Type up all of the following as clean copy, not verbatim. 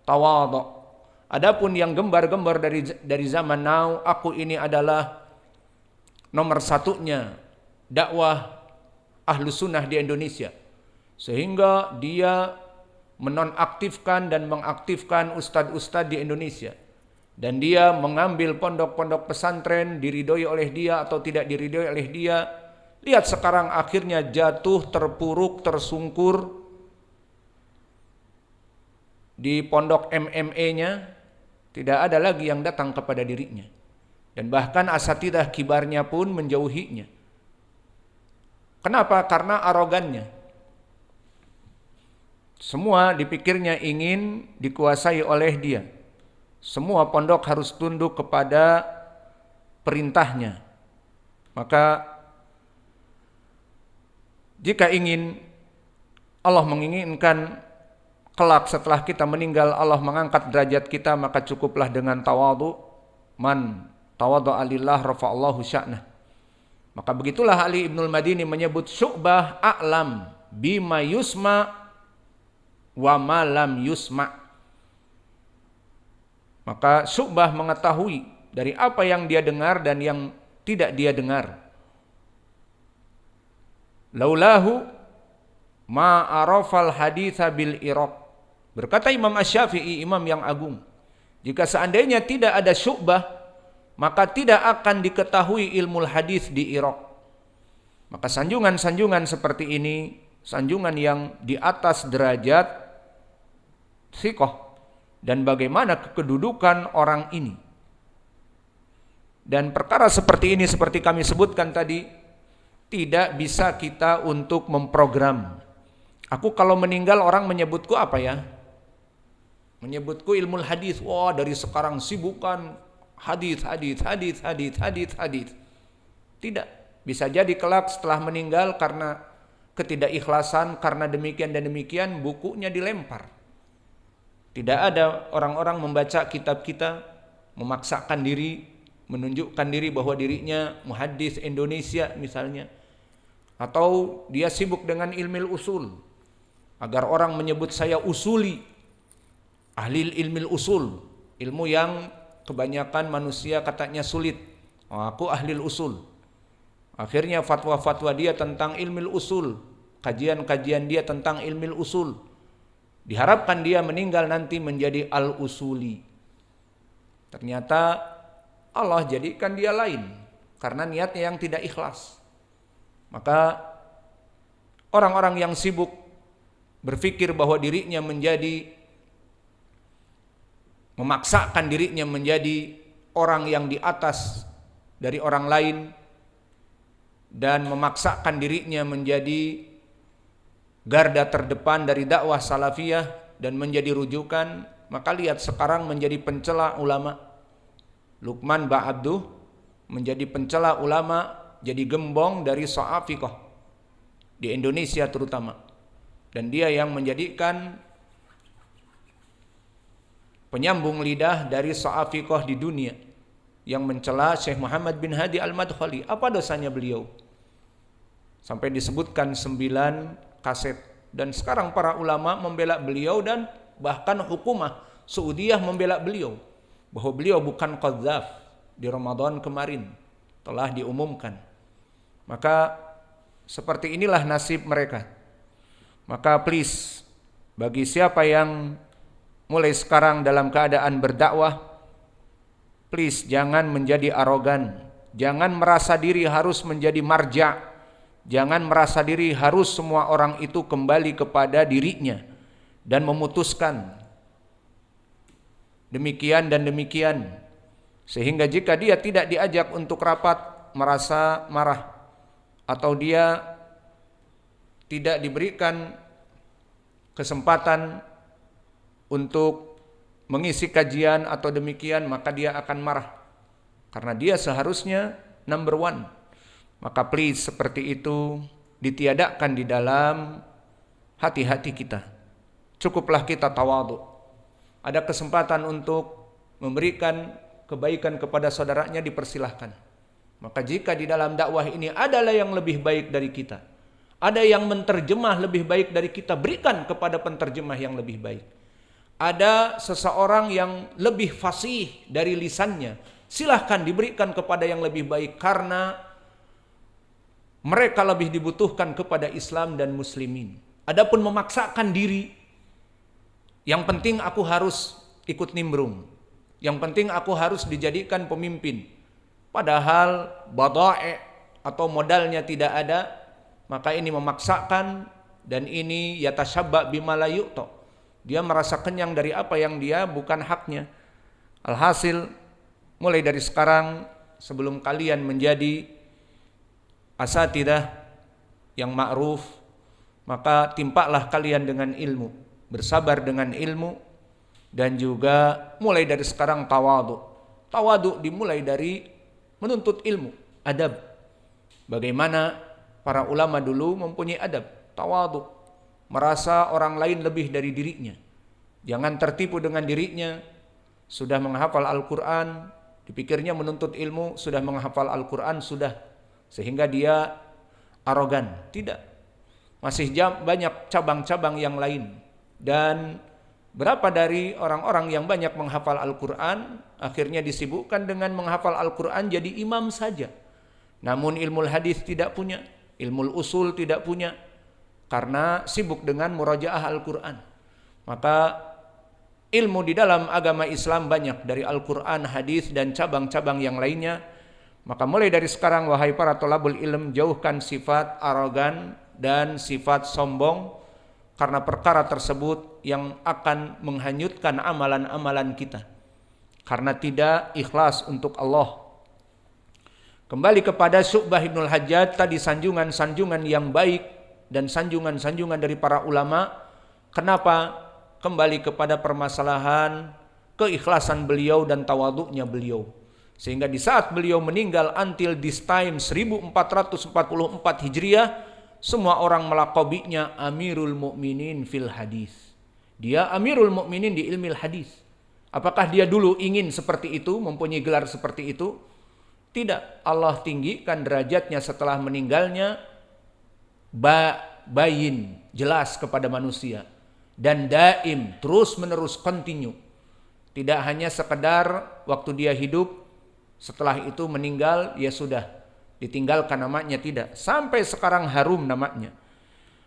tawadhu. Adapun yang gembar-gembar dari zaman now, aku ini adalah nomor satunya dakwah Ahlus Sunnah di Indonesia, sehingga dia menonaktifkan dan mengaktifkan ustadz-ustadz di Indonesia, dan dia mengambil pondok-pondok pesantren, diridhoi oleh dia atau tidak diridhoi oleh dia. Lihat sekarang akhirnya jatuh, terpuruk, tersungkur di pondok MMA-nya. Tidak ada lagi yang datang kepada dirinya, dan bahkan asatidzah kibarnya pun menjauhinya. Kenapa? Karena arogannya. Semua dipikirnya ingin dikuasai oleh dia. Semua pondok harus tunduk kepada perintahnya. Maka jika Allah menginginkan kelak setelah kita meninggal Allah mengangkat derajat kita, maka cukuplah dengan tawadhu. Man tawadhu'a lillah rafa'allahu sya'nah. Maka begitulah Ali Ibnul Madini menyebut Syu'bah a'lam bima yusma wa ma lam yusma. Maka Syu'bah mengetahui dari apa yang dia dengar dan yang tidak dia dengar. Laulahu ma arafal haditha bil Iraq. Berkata Imam Asy-Syafi'i, imam yang agung, jika seandainya tidak ada Syu'bah, maka tidak akan diketahui ilmu hadis di Irak. Maka sanjungan-sanjungan seperti ini, sanjungan yang di atas derajat thiqah, dan bagaimana kedudukan orang ini. Dan perkara seperti ini, seperti kami sebutkan tadi, tidak bisa kita untuk memprogram. Aku kalau meninggal orang menyebutku apa ya? Menyebutku ilmu hadis. Wah, dari sekarang sibukan hadis. Tidak. Bisa jadi kelak setelah meninggal karena ketidakikhlasan, karena demikian dan demikian, bukunya dilempar. Tidak ada orang-orang membaca kitab kita, memaksakan diri, menunjukkan diri bahwa dirinya muhaddis Indonesia misalnya. Atau dia sibuk dengan ilmu usul, agar orang menyebut saya usuli, ahli ilmu usul, ilmu yang kebanyakan manusia katanya sulit. Oh, aku ahli usul. Akhirnya fatwa-fatwa dia tentang ilmu usul, kajian-kajian dia tentang ilmu usul, diharapkan dia meninggal nanti menjadi al-usuli. Ternyata Allah jadikan dia lain karena niatnya yang tidak ikhlas. Maka orang-orang yang sibuk berpikir bahwa dirinya memaksakan dirinya menjadi orang yang di atas dari orang lain, dan memaksakan dirinya menjadi garda terdepan dari dakwah salafiyah dan menjadi rujukan, maka lihat sekarang menjadi pencela ulama. Luqman Ba'abduh menjadi pencela ulama, jadi gembong dari Sa'afiqah di Indonesia terutama, dan dia yang menjadikan penyambung lidah dari Sa'afiqah di dunia, yang mencela Syekh Muhammad bin Hadi Al-Madkhali. Apa dosanya beliau? Sampai disebutkan 9 kaset. Dan sekarang para ulama membela beliau, dan bahkan hukumah Saudiyah membela beliau, bahwa beliau bukan qadzaf. Di Ramadan kemarin telah diumumkan. Maka seperti inilah nasib mereka. Maka please, bagi siapa yang mulai sekarang dalam keadaan berdakwah, please jangan menjadi arogan, jangan merasa diri harus menjadi marja, jangan merasa diri harus semua orang itu kembali kepada dirinya dan memutuskan demikian dan demikian, sehingga jika dia tidak diajak untuk rapat merasa marah, atau dia tidak diberikan kesempatan untuk mengisi kajian atau demikian, maka dia akan marah karena dia seharusnya number one. Maka please, seperti itu ditiadakan di dalam hati-hati kita. Cukuplah kita tawadhu. Ada kesempatan untuk memberikan kebaikan kepada saudaranya, dipersilahkan. Maka jika di dalam dakwah ini adalah yang lebih baik dari kita, ada yang menterjemah lebih baik dari kita, berikan kepada penterjemah yang lebih baik. ada seseorang yang lebih fasih dari lisannya, silahkan diberikan kepada yang lebih baik, karena mereka lebih dibutuhkan kepada Islam dan muslimin. Adapun memaksakan diri, yang penting aku harus ikut nimbrung, yang penting aku harus dijadikan pemimpin, padahal bada'i atau modalnya tidak ada, maka ini memaksakan, dan ini yatashabba bima la yu'ta. Dia merasa kenyang dari apa yang dia bukan haknya. Alhasil, mulai dari sekarang, sebelum kalian menjadi asatidah yang ma'ruf, maka timpalah kalian dengan ilmu, bersabar dengan ilmu, dan juga mulai dari sekarang tawadu. Tawadu dimulai dari menuntut ilmu, adab. Bagaimana para ulama dulu mempunyai adab, tawadu, merasa orang lain lebih dari dirinya. Jangan tertipu dengan dirinya, sudah menghafal Al-Quran, dipikirnya menuntut ilmu, sudah menghafal Al-Quran, sudah, sehingga dia arogan. Tidak, masih banyak cabang-cabang yang lain. Dan berapa dari orang-orang yang banyak menghafal Al-Quran, akhirnya disibukkan dengan menghafal Al-Quran jadi imam saja, namun ilmu hadis tidak punya, ilmu usul tidak punya, karena sibuk dengan murajaah Al-Quran. Maka ilmu di dalam agama Islam banyak, dari Al-Quran, hadis, dan cabang-cabang yang lainnya. Maka mulai dari sekarang, wahai para thalabul ilm, jauhkan sifat arogan dan sifat sombong, karena perkara tersebut yang akan menghanyutkan amalan-amalan kita, karena tidak ikhlas untuk Allah. Kembali kepada Syu'bah ibnul Hajjaj, tadi sanjungan-sanjungan yang baik dan sanjungan-sanjungan dari para ulama. Kenapa? Kembali kepada permasalahan keikhlasan beliau dan tawaduknya beliau, sehingga di saat beliau meninggal, until this time 1444 Hijriah, semua orang melakobinya Amirul Mukminin fil hadis. Dia Amirul Mukminin di ilmu hadis. Apakah dia dulu ingin seperti itu, mempunyai gelar seperti itu? Tidak. Allah tinggikan derajatnya setelah meninggalnya, bayin, jelas kepada manusia, dan daim, terus menerus, continue. Tidak hanya sekedar waktu dia hidup, setelah itu meninggal ya sudah ditinggalkan namanya, tidak, sampai sekarang harum namanya.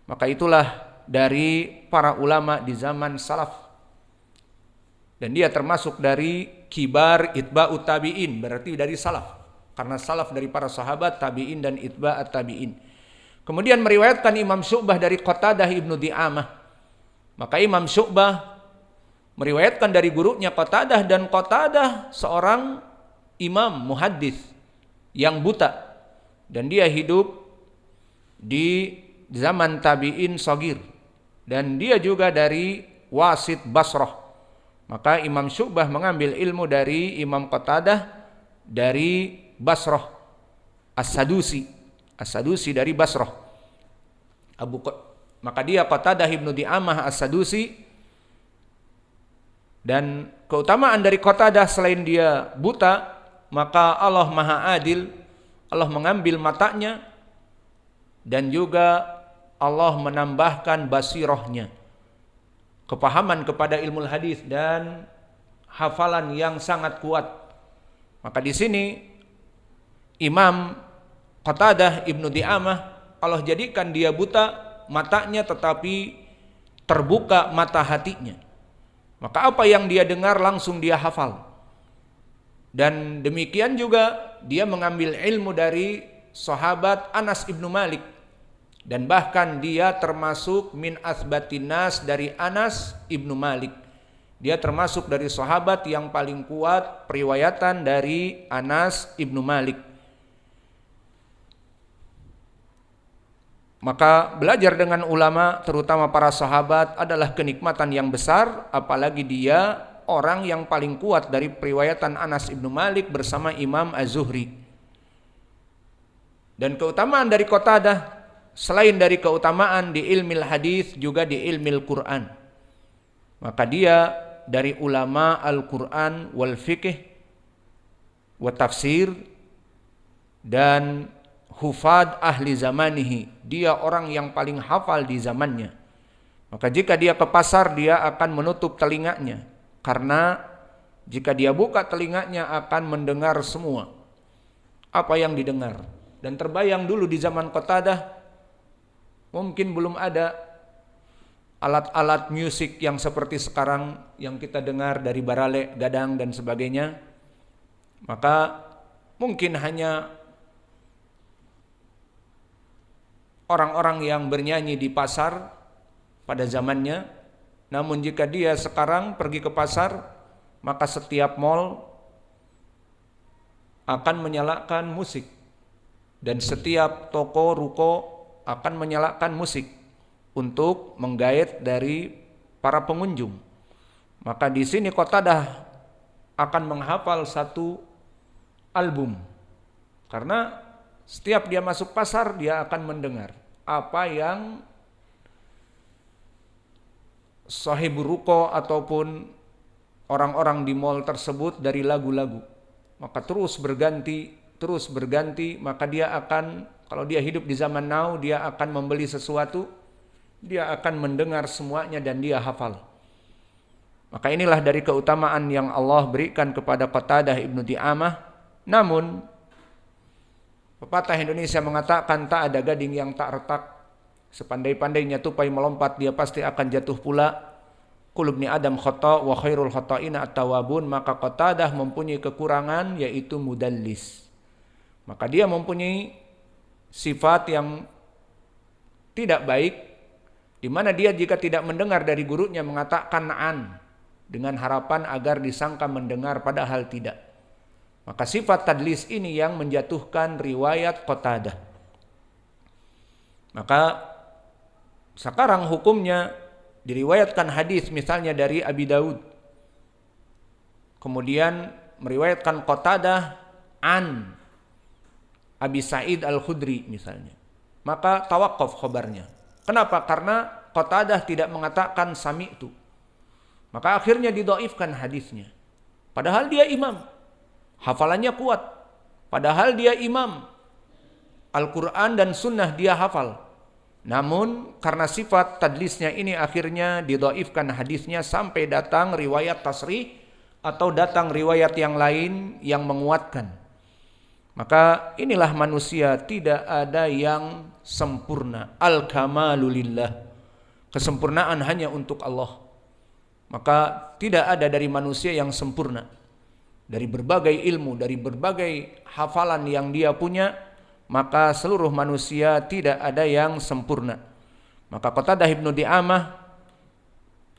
Maka itulah dari para ulama di zaman salaf, dan dia termasuk dari kibar itba'ut tabi'in, berarti dari salaf, karena salaf dari para sahabat, tabi'in dan itba'at tabi'in. Kemudian meriwayatkan Imam Syu'bah dari Qatadah ibnu Di'amah. Maka Imam Syu'bah meriwayatkan dari gurunya Qatadah, dan Qatadah seorang imam muhaddis yang buta, dan dia hidup di zaman tabi'in shagir, dan dia juga dari wasit Basrah. Maka Imam Syu'bah mengambil ilmu dari Imam Qatadah dari Basrah, As-Sadusi dari Basrah. Maka dia Qatadah ibnu Di'amah As-Sadusi. Dan keutamaan dari Qatadah, selain dia buta, maka Allah Maha Adil, Allah mengambil matanya, dan juga Allah menambahkan basirahnya, kepahaman kepada ilmu hadis dan hafalan yang sangat kuat. Maka di sini Imam Qatadah ibnu Di'amah, Allah jadikan dia buta matanya, tetapi terbuka mata hatinya. Maka apa yang dia dengar langsung dia hafal. Dan demikian juga dia mengambil ilmu dari sahabat Anas ibnu Malik, dan bahkan dia termasuk min asbatin nas dari Anas ibnu Malik. Dia termasuk dari sahabat yang paling kuat periwayatan dari Anas ibnu Malik. Maka belajar dengan ulama, terutama para sahabat, adalah kenikmatan yang besar, apalagi dia orang yang paling kuat dari periwayatan Anas ibnu Malik bersama Imam Az-Zuhri. Dan keutamaan dari Qatadah, selain dari keutamaan di ilmil hadis, juga di ilmil Quran. Maka dia dari ulama Al-Quran wal fiqh wa tafsir, dan hufad ahli zamanihi, dia orang yang paling hafal di zamannya. Maka jika dia ke pasar, dia akan menutup telinganya, karena jika dia buka telinganya akan mendengar semua apa yang didengar. Dan terbayang dulu di zaman Qatadah mungkin belum ada alat-alat musik yang seperti sekarang yang kita dengar dari barale, gadang dan sebagainya. Maka mungkin hanya orang-orang yang bernyanyi di pasar pada zamannya. Namun jika dia sekarang pergi ke pasar, maka setiap mal akan menyalakan musik, dan setiap toko ruko akan menyalakan musik untuk menggait dari para pengunjung. Maka di sini Qatadah akan menghafal satu album, karena setiap dia masuk pasar dia akan mendengar apa yang sahib ruko ataupun orang-orang di mal tersebut dari lagu-lagu. Maka terus berganti, maka dia akan, kalau dia hidup di zaman now, dia akan membeli sesuatu, dia akan mendengar semuanya dan dia hafal. Maka inilah dari keutamaan yang Allah berikan kepada Qatadah ibnu Di'amah. Namun pepatah Indonesia mengatakan tak ada gading yang tak retak, sepandai-pandainya tupai melompat dia pasti akan jatuh pula. Kullu ibni Adam khata' wa khairul khata'ina at-tawwabun. Maka Qatadah mempunyai kekurangan, yaitu mudallis. Maka dia mempunyai sifat yang tidak baik, di mana dia jika tidak mendengar dari gurunya mengatakan an, dengan harapan agar disangka mendengar padahal tidak. Maka sifat tadlis ini yang menjatuhkan riwayat Qatadah. Maka sekarang hukumnya diriwayatkan hadis misalnya dari Abi Daud, kemudian meriwayatkan Qatadah an Abi Sa'id Al-Khudri misalnya, maka tawakuf khabarnya. Kenapa? Karena Qatadah tidak mengatakan sami'tu, maka akhirnya didhaifkan hadisnya. Padahal dia imam, hafalannya kuat, padahal dia imam, Al-Quran dan Sunnah dia hafal. Namun karena sifat tadlisnya ini akhirnya didhaifkan hadisnya sampai datang riwayat tasrih atau datang riwayat yang lain yang menguatkan. Maka inilah manusia, tidak ada yang sempurna. Al-kamalu lillah. Kesempurnaan hanya untuk Allah. Maka tidak ada dari manusia yang sempurna. Dari berbagai ilmu, dari berbagai hafalan yang dia punya, maka seluruh manusia tidak ada yang sempurna. Maka Qatadah ibnu Di'amah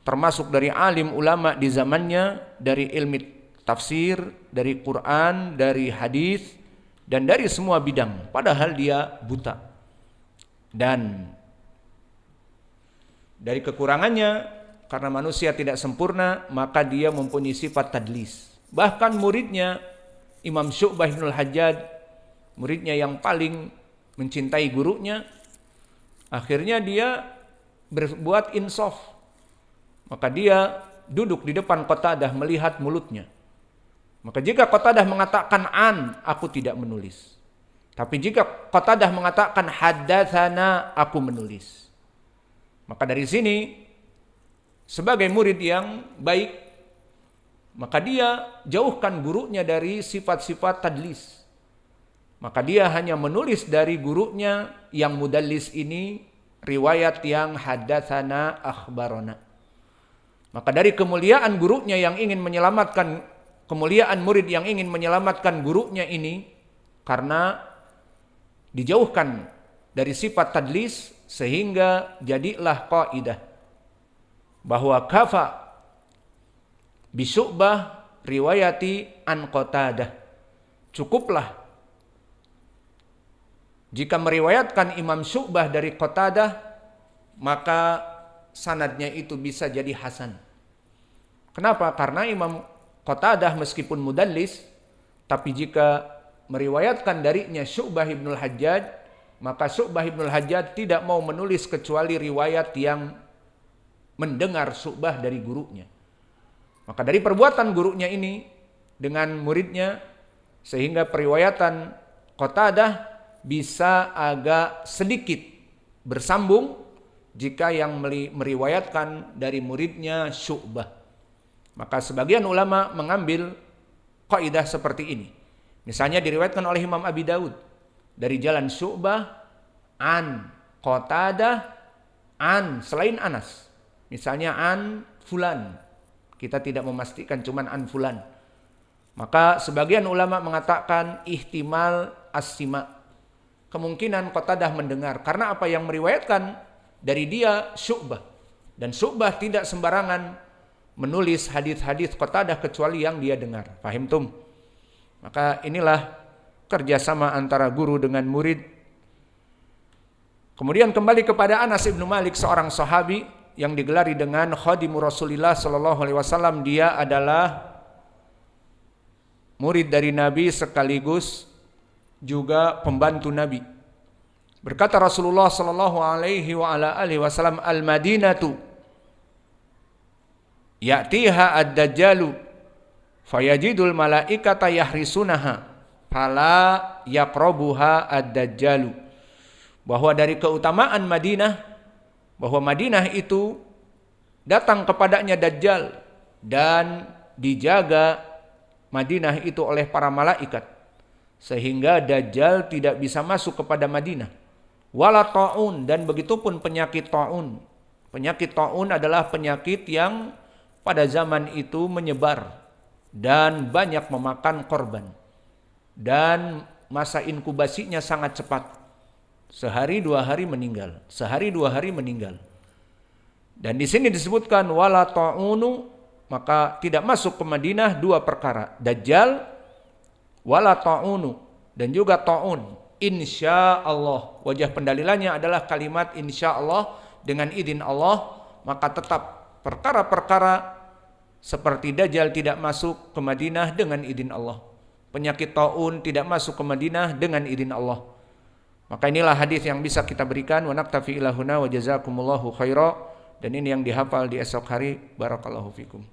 termasuk dari alim ulama di zamannya, dari ilmu tafsir, dari Quran, dari hadis, dan dari semua bidang, padahal dia buta. Dan dari kekurangannya, karena manusia tidak sempurna, maka dia mempunyai sifat tadlis. Bahkan muridnya Imam Syu'bah ibnul Hajjaj, muridnya yang paling mencintai gurunya, akhirnya dia berbuat insaf. Maka dia duduk di depan Qatadah melihat mulutnya. Maka jika Qatadah mengatakan an, aku tidak menulis. Tapi jika Qatadah mengatakan haddatsana, aku menulis. Maka dari sini sebagai murid yang baik, maka dia jauhkan gurunya dari sifat-sifat tadlis. Maka dia hanya menulis dari gurunya yang mudallis ini riwayat yang haddatsana akhbarana. Maka dari kemuliaan gurunya yang ingin menyelamatkan, kemuliaan murid yang ingin menyelamatkan gurunya ini, karena dijauhkan dari sifat tadlis, sehingga jadilah kaidah bahwa kafa bisyu'bah riwayati an Qatadah. Cukuplah jika meriwayatkan Imam Syu'bah dari Qatadah, maka sanadnya itu bisa jadi hasan. Kenapa? Karena Imam Qatadah meskipun mudallis, tapi jika meriwayatkan darinya Syu'bah ibnul Hajjaj, maka Syu'bah ibnul Hajjaj tidak mau menulis kecuali riwayat yang mendengar Syu'bah dari gurunya. Maka dari perbuatan gurunya ini dengan muridnya, sehingga periwayatan Qatadah bisa agak sedikit bersambung jika yang meriwayatkan dari muridnya Syu'bah. Maka sebagian ulama mengambil kaidah seperti ini. Misalnya diriwayatkan oleh Imam Abi Daud dari jalan Syu'bah an Qatadah an selain Anas. Misalnya an fulan. Kita tidak memastikan cuman an fulan. Maka sebagian ulama mengatakan ihtimal as-sima. Kemungkinan Qatadah mendengar. Karena apa yang meriwayatkan dari dia Syu'bah. Dan Syu'bah tidak sembarangan menulis hadis-hadis Qatadah kecuali yang dia dengar. Fahim tum? Maka inilah kerjasama antara guru dengan murid. Kemudian kembali kepada Anas bin Malik, seorang sahabi yang digelari dengan khadimu Rasulillah sallallahu alaihi wasallam. Dia adalah murid dari Nabi sekaligus juga pembantu Nabi. Berkata Rasulullah sallallahu alaihi wa ala alihi wasallam, "Al-Madinatu ya'tiha ad-dajjalu fayajidul malaikata yahrisunaha fala yaqrabuha ad-dajjalu." Bahwa dari keutamaan Madinah, bahwa Madinah itu datang kepadanya Dajjal dan dijaga Madinah itu oleh para malaikat sehingga Dajjal tidak bisa masuk kepada Madinah. Wala ta'un, dan begitupun penyakit ta'un. Penyakit ta'un adalah penyakit yang pada zaman itu menyebar dan banyak memakan korban, dan masa inkubasinya sangat cepat. Sehari 2 hari meninggal, sehari 2 hari meninggal. Dan di sini disebutkan wala ta'unu, maka tidak masuk ke Madinah 2 perkara, Dajjal, wala ta'unu, dan juga ta'un. Insya Allah, wajah pendalilannya adalah kalimat insya Allah, dengan izin Allah. Maka tetap perkara-perkara seperti Dajjal tidak masuk ke Madinah dengan izin Allah. Penyakit ta'un tidak masuk ke Madinah dengan izin Allah. Maka inilah hadis yang bisa kita berikan. Wa naktafi ila huna wa jazakumullahu khaira. Dan ini yang dihafal di esok hari. Barakallahu fikum.